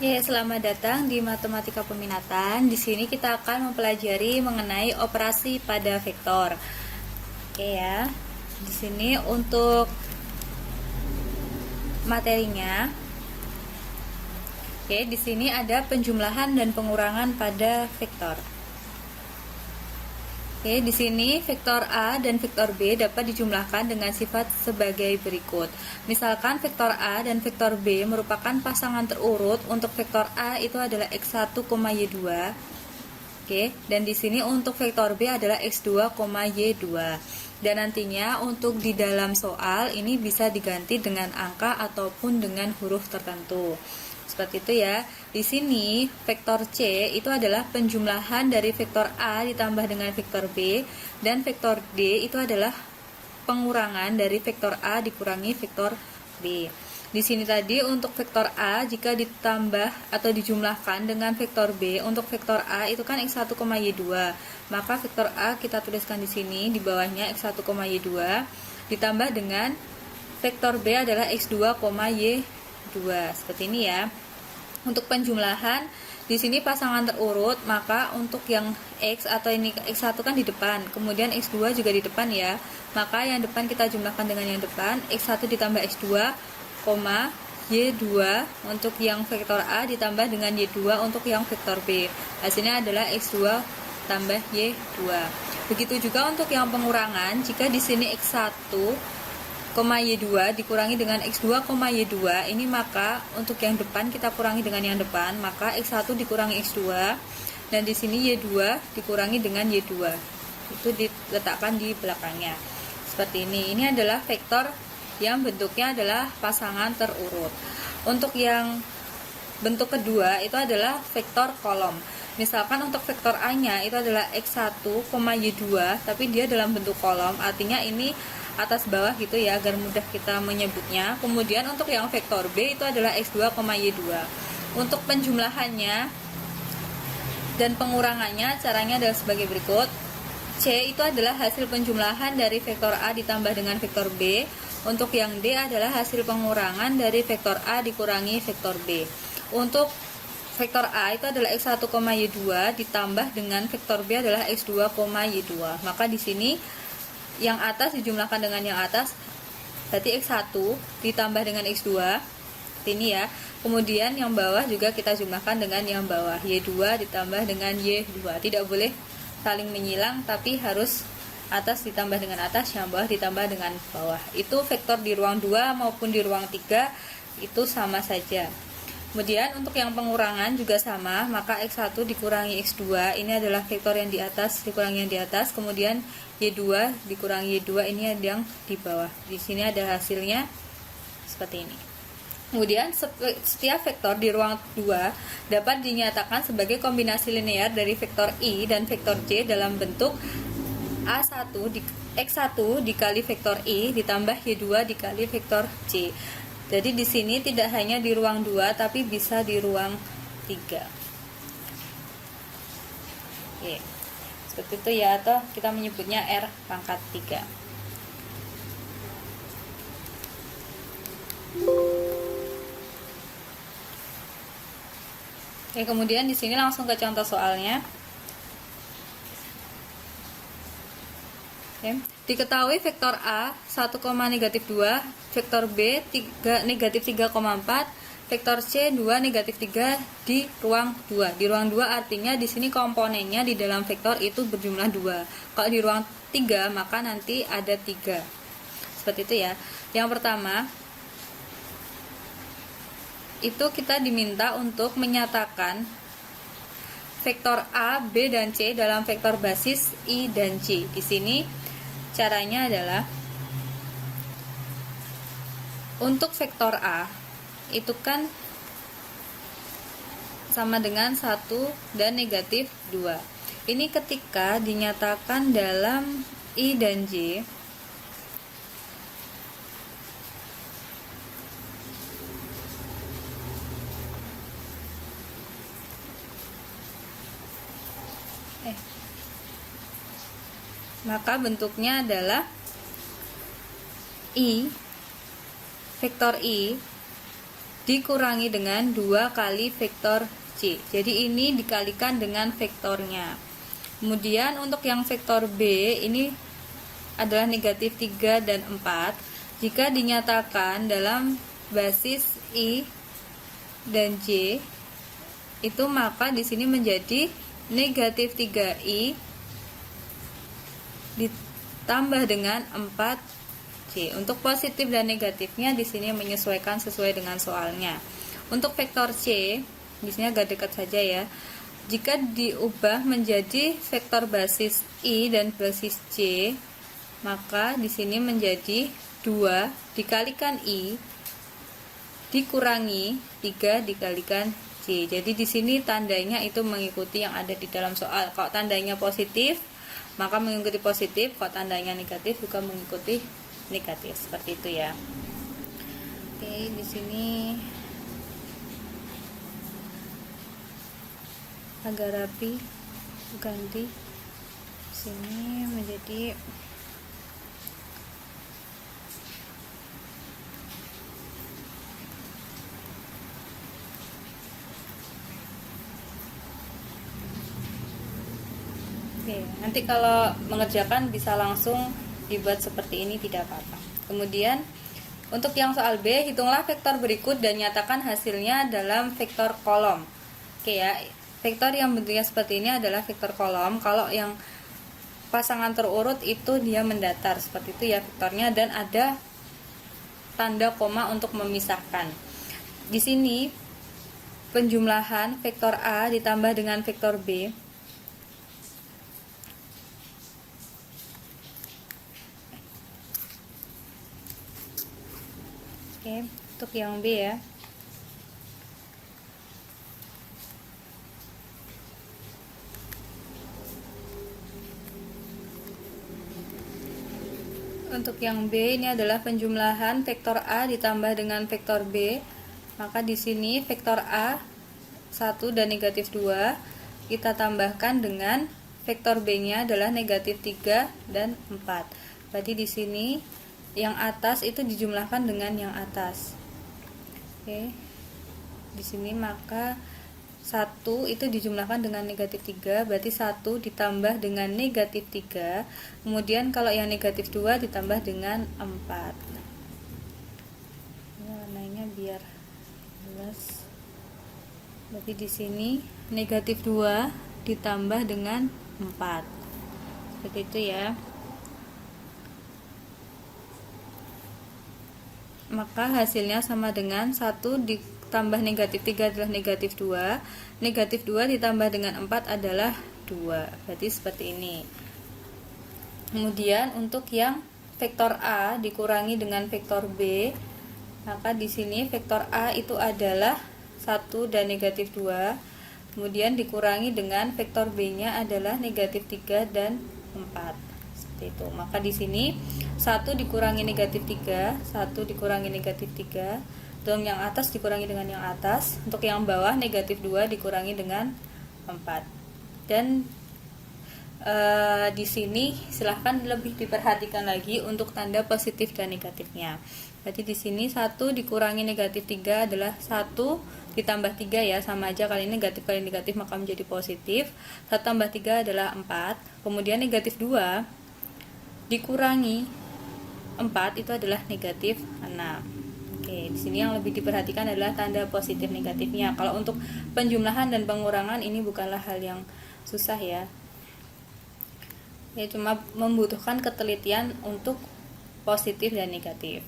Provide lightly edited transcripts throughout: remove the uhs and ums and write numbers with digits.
Ya, selamat datang di Matematika Peminatan. Di sini kita akan mempelajari mengenai operasi pada vektor. Oke ya. Di sini untuk materinya. Oke, di sini ada penjumlahan dan pengurangan pada vektor. Oke, di sini vektor A dan vektor B dapat dijumlahkan dengan sifat sebagai berikut. Misalkan vektor A dan vektor B merupakan pasangan terurut. Untuk vektor A itu adalah x1, y2. Oke, dan di sini untuk vektor B adalah x2, y2. Dan nantinya untuk di dalam soal ini bisa diganti dengan angka ataupun dengan huruf tertentu. Seperti itu ya. Di sini vektor C itu adalah penjumlahan dari vektor A ditambah dengan vektor B, dan vektor D itu adalah pengurangan dari vektor A dikurangi vektor B. Di sini tadi untuk vektor A jika ditambah atau dijumlahkan dengan vektor B, untuk vektor A itu kan x1, y2. Maka vektor A kita tuliskan di sini di bawahnya x1, y2 ditambah dengan vektor B adalah x2, y2. Seperti ini ya. Untuk penjumlahan di sini pasangan terurut, maka untuk yang X atau ini X1 kan di depan, kemudian X2 juga di depan ya. Maka yang depan kita jumlahkan dengan yang depan, X1 ditambah X2, Y2 untuk yang vektor A ditambah dengan Y2 untuk yang vektor B. Hasilnya adalah X2 tambah Y2. Begitu juga untuk yang pengurangan, jika di sini X1, Y2 dikurangi dengan X2, Y2 ini, maka untuk yang depan kita kurangi dengan yang depan, maka X1 dikurangi X2, dan di sini Y2 dikurangi dengan Y2, itu diletakkan di belakangnya seperti ini. Ini adalah vektor yang bentuknya adalah pasangan terurut. Untuk yang bentuk kedua itu adalah vektor kolom. Misalkan untuk vektor A nya itu adalah X1, Y2, tapi dia dalam bentuk kolom, artinya ini atas bawah gitu ya, agar mudah kita menyebutnya. Kemudian untuk yang vektor B itu adalah X2, Y2. Untuk penjumlahannya dan pengurangannya caranya adalah sebagai berikut. C itu adalah hasil penjumlahan dari vektor A ditambah dengan vektor B. Untuk yang D adalah hasil pengurangan dari vektor A dikurangi vektor B. Untuk vektor A itu adalah X1, Y2 ditambah dengan vektor B adalah X2, Y2. Maka di sini yang atas dijumlahkan dengan yang atas, berarti X1 ditambah dengan X2, ini ya. Kemudian yang bawah juga kita jumlahkan dengan yang bawah, Y2 ditambah dengan Y2. Tidak boleh saling menyilang, tapi harus atas ditambah dengan atas, yang bawah ditambah dengan bawah. Itu vektor di ruang 2 maupun di ruang 3 itu sama saja. Kemudian untuk yang pengurangan juga sama, maka X1 dikurangi X2, ini adalah vektor yang di atas dikurangi yang di atas, kemudian Y2 dikurangi Y2, ini ada yang di bawah. Di sini ada hasilnya seperti ini. Kemudian setiap vektor di ruang 2 dapat dinyatakan sebagai kombinasi linear dari vektor I dan vektor J dalam bentuk A1 X1 dikali vektor I ditambah Y2 dikali vektor J. Jadi di sini tidak hanya di ruang 2 tapi bisa di ruang 3. Oke. Seperti itu ya, atau kita menyebutnya R pangkat 3. Oke, kemudian di sini langsung ke contoh soalnya. Oke. Diketahui vektor A 1, negatif 2, vektor B 3, negatif 3,4, vektor C 2, negatif 3 di ruang 2. Di ruang 2 artinya di sini komponennya di dalam vektor itu berjumlah 2. Kalau di ruang 3 maka nanti ada 3. Seperti itu ya. Yang pertama itu kita diminta untuk menyatakan vektor A, B, dan C dalam vektor basis I dan J. Di sini caranya adalah untuk vektor A itu kan sama dengan 1 dan negatif 2. Ini ketika dinyatakan dalam I dan J, maka bentuknya adalah I, vektor I dikurangi dengan 2 kali vektor C. Jadi ini dikalikan dengan vektornya. Kemudian untuk yang vektor B ini adalah negatif 3 dan 4. Jika dinyatakan dalam basis I dan J itu, maka di sini menjadi negatif 3I ditambah dengan 4C. Untuk positif dan negatifnya di sini menyesuaikan sesuai dengan soalnya. Untuk vektor C di sini agak dekat saja ya. Jika diubah menjadi vektor basis I dan basis J, maka di sini menjadi 2 dikalikan I dikurangi 3 dikalikan C. Jadi di sini tandanya itu mengikuti yang ada di dalam soal. Kalau tandanya positif, maka mengikuti positif. Kalau tandanya negatif, juga mengikuti negatif. Seperti itu ya. Oke, di sini agak rapi, ganti sini menjadi oke. Nanti kalau mengerjakan bisa langsung dibuat seperti ini, tidak apa-apa. Kemudian untuk yang soal B, hitunglah vektor berikut dan nyatakan hasilnya dalam vektor kolom. Oke ya. Vektor yang bentuknya seperti ini adalah vektor kolom. Kalau yang pasangan terurut itu dia mendatar, seperti itu ya vektornya, dan ada tanda koma untuk memisahkan. Di sini penjumlahan vektor A ditambah dengan vektor B. Oke, untuk yang B ya. Untuk yang B ini adalah penjumlahan vektor A ditambah dengan vektor B. Maka di sini vektor A 1 dan negatif 2 kita tambahkan dengan vektor B-nya adalah negatif 3 dan 4. Berarti di sini yang atas itu dijumlahkan dengan yang atas. Oke. Di sini maka 1 itu dijumlahkan dengan negatif 3, berarti 1 ditambah dengan negatif 3. Kemudian kalau yang negatif 2 ditambah dengan 4. Ini warnanya biar jelas. Berarti di sini negatif 2 ditambah dengan 4. Seperti itu ya. Maka hasilnya sama dengan 1 ditambah negatif 3 adalah negatif 2. Negatif 2 ditambah dengan 4 adalah 2. Berarti seperti ini. Kemudian untuk yang vektor A dikurangi dengan vektor B, maka di sini vektor A itu adalah 1 dan negatif 2. Kemudian dikurangi dengan vektor B-nya adalah negatif 3 dan 4. Seperti itu. Maka di sini 1 dikurangi negatif 3, 1 dikurangi negatif 3. Untuk yang atas dikurangi dengan yang atas. Untuk yang bawah negatif 2 dikurangi dengan 4. Dan di sini silahkan lebih diperhatikan lagi untuk tanda positif dan negatifnya. Berarti di sini 1 dikurangi negatif 3 adalah 1 ditambah 3 ya, sama aja, kali ini negatif kali negatif maka menjadi positif. 1 tambah 3 adalah 4. Kemudian negatif 2 dikurangi 4 itu adalah negatif 6. Oke, di sini yang lebih diperhatikan adalah tanda positif negatifnya. Kalau untuk penjumlahan dan pengurangan ini bukanlah hal yang susah ya. Ya cuma membutuhkan ketelitian untuk positif dan negatif.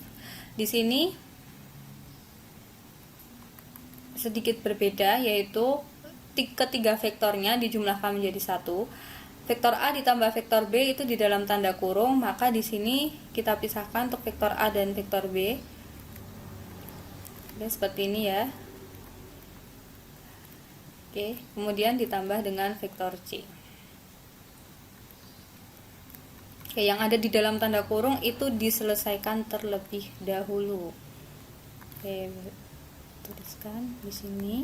Di sini sedikit berbeda, yaitu ketiga vektornya dijumlahkan menjadi 1. Vektor A ditambah vektor B itu di dalam tanda kurung, maka di sini kita pisahkan untuk vektor A dan vektor B. Oke, seperti ini ya. Oke, kemudian ditambah dengan vektor C. Oke, yang ada di dalam tanda kurung itu diselesaikan terlebih dahulu. Oke, tuliskan di sini.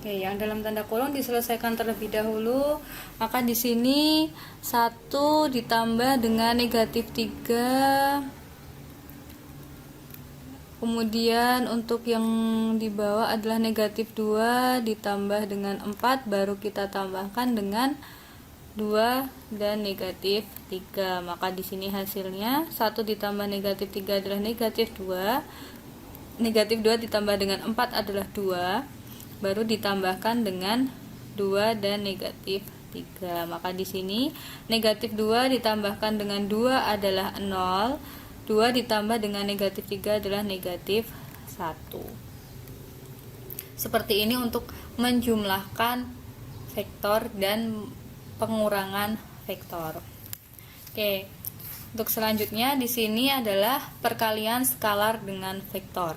Oke, yang dalam tanda kurung diselesaikan terlebih dahulu. Maka di sini 1 ditambah dengan negatif 3. Kemudian untuk yang di bawah adalah negatif 2 ditambah dengan 4, baru kita tambahkan dengan 2 dan negatif 3. Maka di sini hasilnya 1 ditambah negatif 3 adalah negatif 2. Negatif 2 ditambah dengan 4 adalah 2, baru ditambahkan dengan 2 dan negatif 3. Maka di sini negatif 2 ditambahkan dengan 2 adalah 0. 2 ditambah dengan negatif 3 adalah negatif 1. Seperti ini untuk menjumlahkan vektor dan pengurangan vektor. Oke. Untuk selanjutnya di sini adalah perkalian skalar dengan vektor.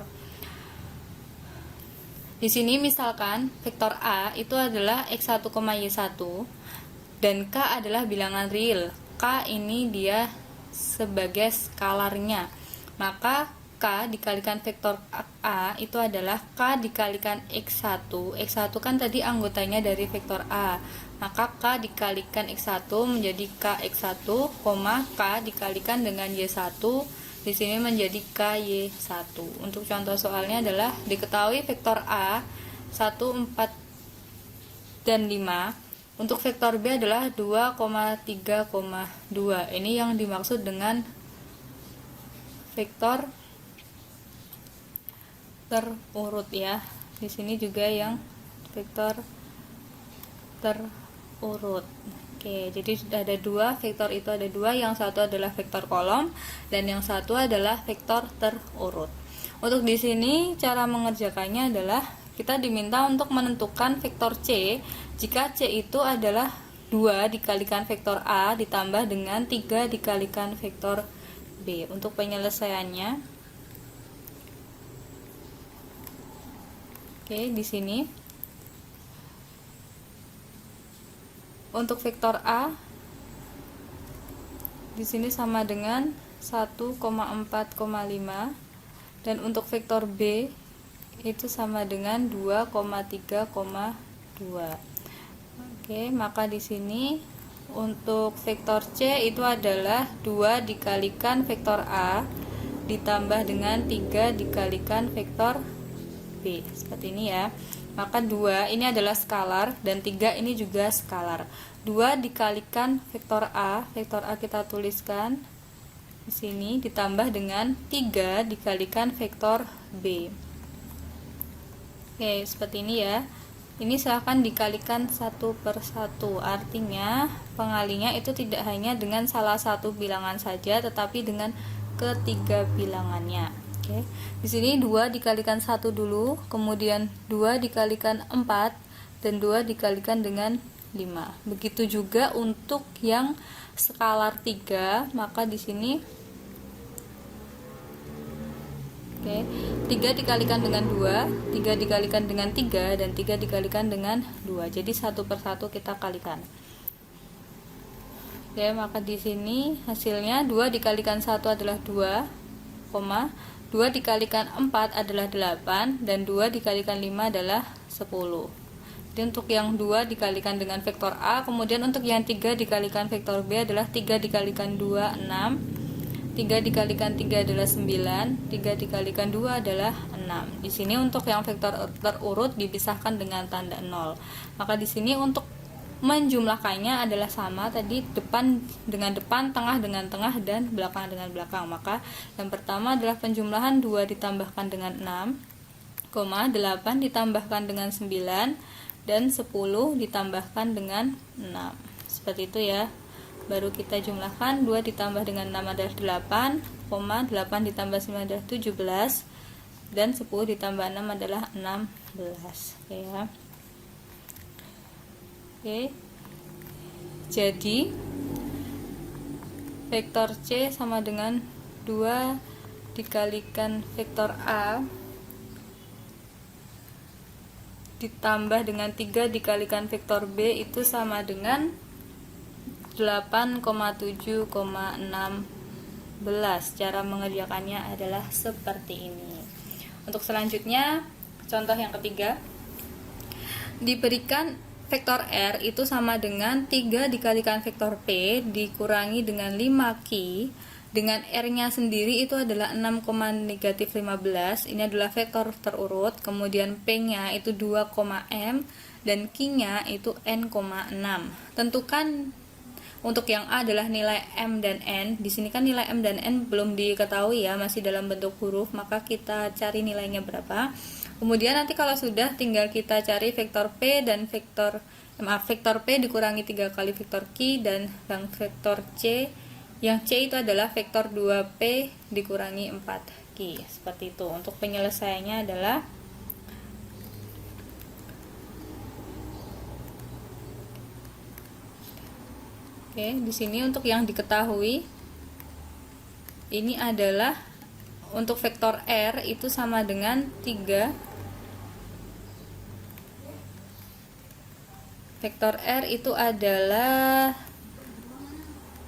Di sini misalkan vektor A itu adalah x1, y1 dan K adalah bilangan real. K ini dia sebagai skalarnya. Maka K dikalikan vektor A itu adalah K dikalikan X1. X1 kan tadi anggotanya dari vektor A. Maka K dikalikan X1 menjadi KX1, K dikalikan dengan Y1, di sini menjadi KY1. Untuk contoh soalnya adalah diketahui vektor A 1, 4, dan 5. Untuk vektor B adalah 2, 3, 2. Ini yang dimaksud dengan vektor terurut ya. Di sini juga yang vektor terurut. Oke, jadi sudah ada 2, vektor itu ada 2, yang satu adalah vektor kolom dan yang satu adalah vektor terurut. Untuk di sini cara mengerjakannya adalah kita diminta untuk menentukan vektor C jika C itu adalah 2 dikalikan vektor A ditambah dengan 3 dikalikan vektor B. Untuk penyelesaiannya, oke, di sini untuk vektor A di sini sama dengan 1,4,5 dan untuk vektor B itu sama dengan 2,3,2. Oke, maka di sini untuk vektor C itu adalah 2 dikalikan vektor A ditambah dengan 3 dikalikan vektor B. Seperti ini ya. Maka 2 ini adalah skalar dan 3 ini juga skalar. 2 dikalikan vektor A kita tuliskan di sini ditambah dengan 3 dikalikan vektor B. Oke, seperti ini ya. Ini silahkan dikalikan satu per satu. Artinya pengalinya itu tidak hanya dengan salah satu bilangan saja, tetapi dengan ketiga bilangannya. Oke. Di sini 2 dikalikan 1 dulu, kemudian 2 dikalikan 4 dan 2 dikalikan dengan 5. Begitu juga untuk yang skalar 3, maka di sini 3 dikalikan dengan 2, 3 dikalikan dengan 3 dan 3 dikalikan dengan 2. Jadi satu per satu kita kalikan. Oke, maka di sini hasilnya 2 dikalikan 1 adalah 2, 2 dikalikan 4 adalah 8 dan 2 dikalikan 5 adalah 10. Jadi untuk yang 2 dikalikan dengan vektor A, kemudian untuk yang 3 dikalikan vektor B adalah 3 dikalikan 2 6, 3 dikalikan 3 adalah 9, 3 dikalikan 2 adalah 6. Di sini untuk yang vektor terurut dipisahkan dengan tanda 0. Maka di sini untuk menjumlahkannya adalah sama tadi, depan dengan depan, tengah dengan tengah, dan belakang dengan belakang. Maka yang pertama adalah penjumlahan 2 ditambahkan dengan 6, 8 ditambahkan dengan 9 dan 10 ditambahkan dengan 6. Seperti itu ya. Baru kita jumlahkan 2 ditambah dengan 6 adalah 8, 8 ditambah 9 adalah 17 dan 10 ditambah 6 adalah 16. Oke ya. Oke, jadi vektor C sama dengan 2 dikalikan vektor A ditambah dengan 3 dikalikan vektor B itu sama dengan 8,7,16. Cara mengerjakannya adalah seperti ini. Untuk selanjutnya, contoh yang ketiga. diberikan vektor R itu sama dengan 3 dikalikan vektor P dikurangi dengan 5Q, dengan R-nya sendiri itu adalah 6, negatif 15. Ini adalah vektor terurut. Kemudian P-nya itu 2,M dan Q-nya itu N,6. Tentukan untuk yang A adalah nilai M dan N. Di sini kan nilai M dan N belum diketahui ya, masih dalam bentuk huruf, maka kita cari nilainya berapa. Kemudian nanti kalau sudah, tinggal kita cari vektor P dan vektor P dikurangi 3 kali vektor Q dan vektor C, yang C itu adalah vektor 2P dikurangi 4Q. Seperti itu. Untuk penyelesaiannya adalah di sini untuk yang diketahui ini adalah untuk vektor R itu sama dengan 3 vektor R itu adalah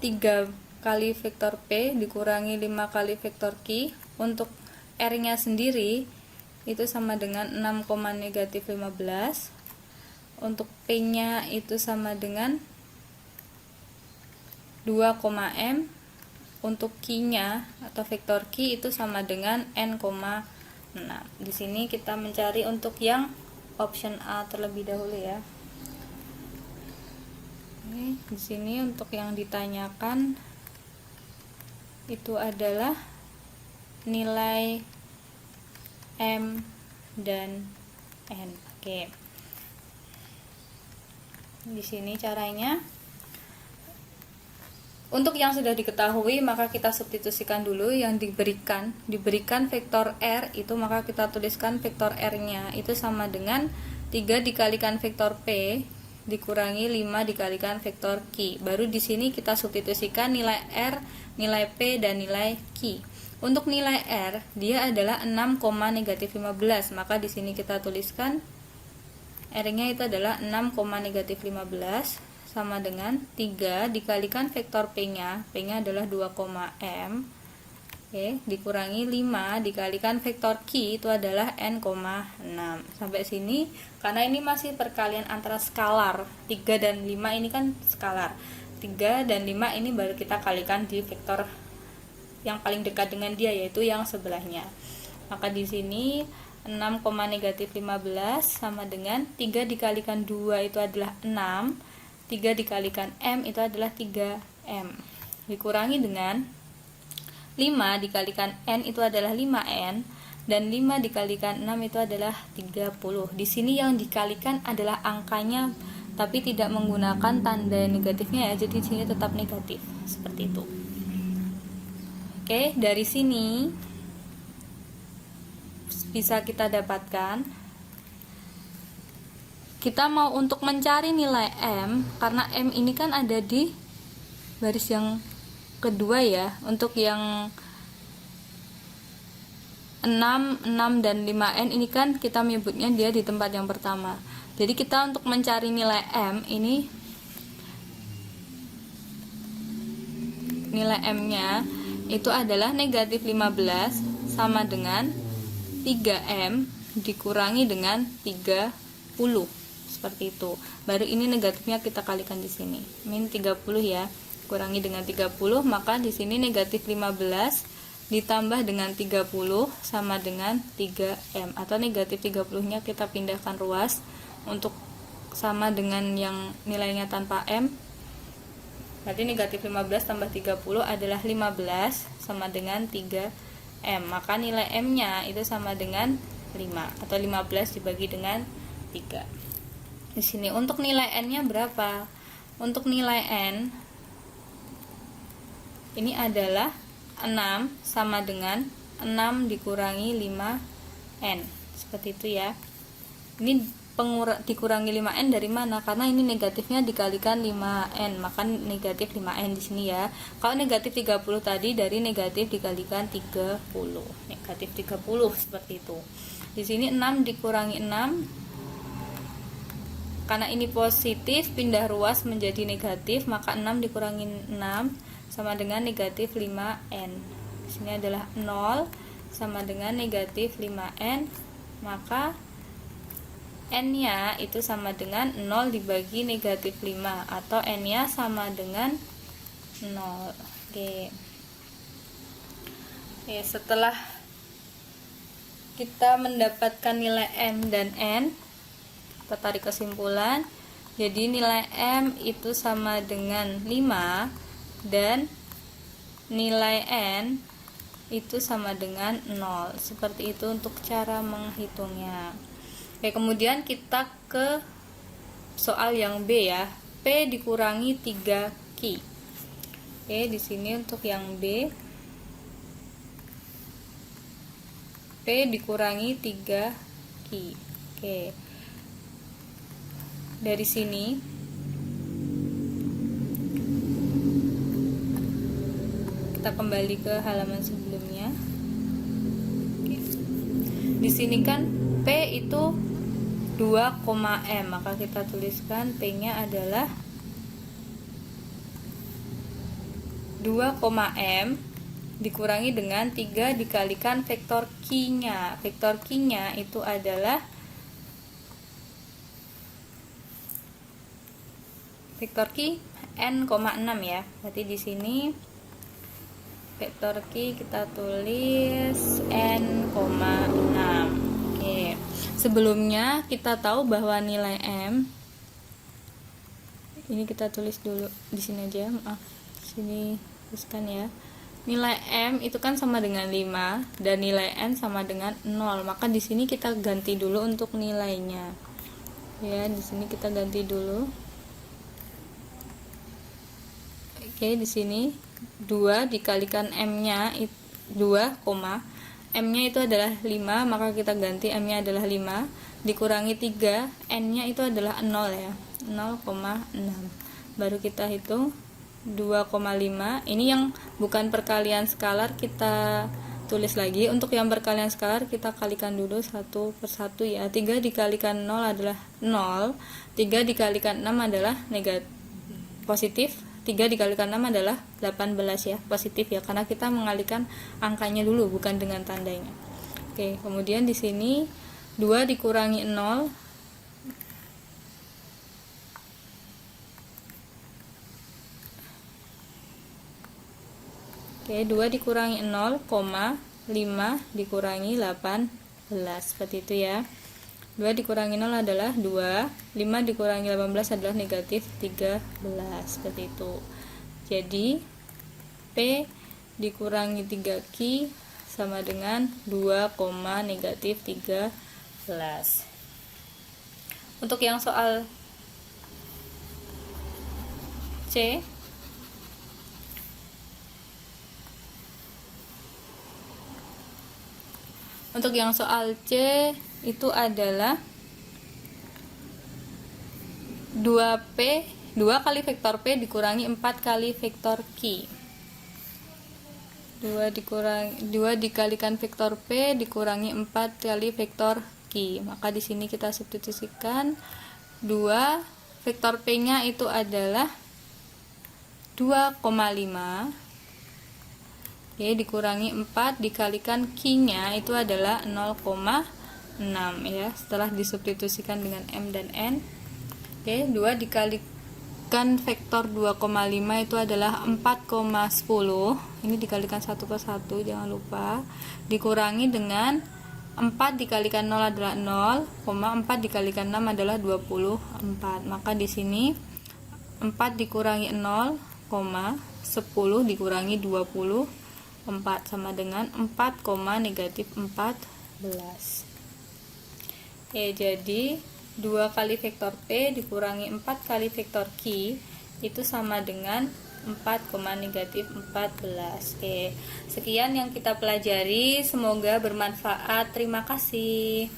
3 kali vektor P dikurangi 5 kali vektor Q. Untuk R-nya sendiri itu sama dengan 6, negatif 15. Untuk P-nya itu sama dengan 2,M. Untuk Q-nya atau vektor Q itu sama dengan N,6. Di sini kita mencari untuk yang option A terlebih dahulu ya. Di sini untuk yang ditanyakan itu adalah nilai M dan N. Di sini caranya. Untuk yang sudah diketahui maka kita substitusikan dulu yang diberikan vektor R itu, maka kita tuliskan vektor R-nya itu sama dengan 3 dikalikan vektor P dikurangi 5 dikalikan vektor Q. Baru di sini kita substitusikan nilai R, nilai P dan nilai Q. Untuk nilai R dia adalah 6, negatif 15. Maka di sini kita tuliskan R-nya itu adalah 6, negatif 15 sama dengan 3 dikalikan vektor P-nya. P-nya adalah 2,M. Dikurangi 5 dikalikan vektor Q itu adalah N,6. Sampai sini, karena ini masih perkalian antara skalar, 3 dan 5 ini kan skalar. 3 dan 5 ini baru kita kalikan di vektor yang paling dekat dengan dia, yaitu yang sebelahnya. Maka di sini 6, negatif 15 sama dengan 3 dikalikan 2 itu adalah 6. 3 dikalikan M itu adalah 3M. Dikurangi dengan 5 dikalikan N itu adalah 5N. Dan 5 dikalikan 6 itu adalah 30. Di sini yang dikalikan adalah angkanya, tapi tidak menggunakan tanda negatifnya ya. Jadi di sini tetap negatif. Seperti itu. Dari sini bisa kita dapatkan, kita mau untuk mencari nilai M, karena M ini kan ada di baris yang kedua ya. Untuk yang 6 dan 5N ini kan kita menyebutnya dia di tempat yang pertama. Jadi kita untuk mencari nilai M ini, nilai M-nya itu adalah negatif 15 sama dengan 3M dikurangi dengan 30. Seperti itu. Baru ini negatifnya kita kalikan di sini. Min 30 ya. Kurangi dengan 30, maka di sini negatif 15 ditambah dengan 30 sama dengan 3M, atau negatif 30-nya kita pindahkan ruas untuk sama dengan yang nilainya tanpa M. Berarti negatif 15 tambah 30 adalah 15 sama dengan 3M. Maka nilai M-nya itu sama dengan 5 atau 15 dibagi dengan 3. Di sini untuk nilai N-nya berapa? Untuk nilai N ini adalah 6 sama dengan 6 dikurangi 5N. Seperti itu ya. Ini dikurangi 5N dari mana? Karena ini negatifnya dikalikan 5N, maka negatif 5N di sini ya. Kalau negatif 30 tadi dari negatif dikalikan 30. Negatif 30 seperti itu. Di sini 6 dikurangi 6, karena ini positif pindah ruas menjadi negatif, maka 6 dikurangi 6 sama dengan negatif 5N. Di sini adalah 0 sama dengan negatif 5N, maka N-nya itu sama dengan 0 dibagi negatif 5, atau N-nya sama dengan 0. Oke. Ya, setelah kita mendapatkan nilai M dan N, kita tarik kesimpulan. Jadi nilai M itu sama dengan 5 dan nilai N itu sama dengan 0. Seperti itu untuk cara menghitungnya. Oke, kemudian kita ke soal yang B ya. P dikurangi 3Q. Oke, di sini untuk yang B, P dikurangi 3Q. Oke. Dari sini kita kembali ke halaman sebelumnya. Oke. Di sini kan P itu 2,M, maka kita tuliskan P-nya adalah 2,M dikurangi dengan 3 dikalikan vektor Q-nya. Vektor Q-nya itu adalah vektor Q n,6 ya. Berarti di sini vektor Q kita tulis n,6. Oke. Sebelumnya kita tahu bahwa nilai M ini kita tulis dulu di sini aja, maaf. Sini tuliskan ya. Nilai M itu kan sama dengan 5 dan nilai N sama dengan 0. Maka di sini kita ganti dulu untuk nilainya. Ya, di sini kita ganti dulu. Oke, di sini 2 dikalikan M-nya 2, M-nya itu adalah 5, maka kita ganti M-nya adalah 5 dikurangi 3, N-nya itu adalah 0 ya. 0,6. Baru kita hitung 2,5. Ini yang bukan perkalian skalar kita tulis lagi. Untuk yang perkalian skalar kita kalikan dulu satu per satu ya. 3 dikalikan 0 adalah 0. 3 dikalikan 6 adalah negatif positif. 3 dikalikan 6 adalah 18 ya, positif ya, karena kita mengalihkan angkanya dulu bukan dengan tandanya. Oke, kemudian di sini 2 dikurangi 0 Oke, 2 dikurangi 0, 5 dikurangi 18, seperti itu ya. 2 dikurangi 0 adalah 2, 5 dikurangi 18 adalah negatif 13, seperti itu. Jadi P dikurangi 3Q sama dengan 2, negatif 13. Untuk yang soal C, untuk yang soal C itu adalah 2P, 2 kali vektor P dikurangi 4 kali vektor Q. 2 dikalikan vektor P dikurangi 4 kali vektor Q. Maka di sini kita substitusikan 2, vektor P-nya itu adalah 2,5. Oke, dikurangi 4 dikalikan Q-nya itu adalah 0,6 ya, setelah disubstitusikan dengan M dan N. Oke, 2 dikalikan vektor 2,5 itu adalah 4,10. Ini dikalikan satu per satu, jangan lupa. Dikurangi dengan 4 dikalikan 0 adalah 0, 4 dikalikan 6 adalah 24. Maka di sini 4 dikurangi 0, 10 dikurangi 24 sama dengan 4, negatif 14. Oke, jadi 2 kali vektor P dikurangi 4 kali vektor Q itu sama dengan 4, negatif 14. Oke, sekian yang kita pelajari, semoga bermanfaat. Terima kasih.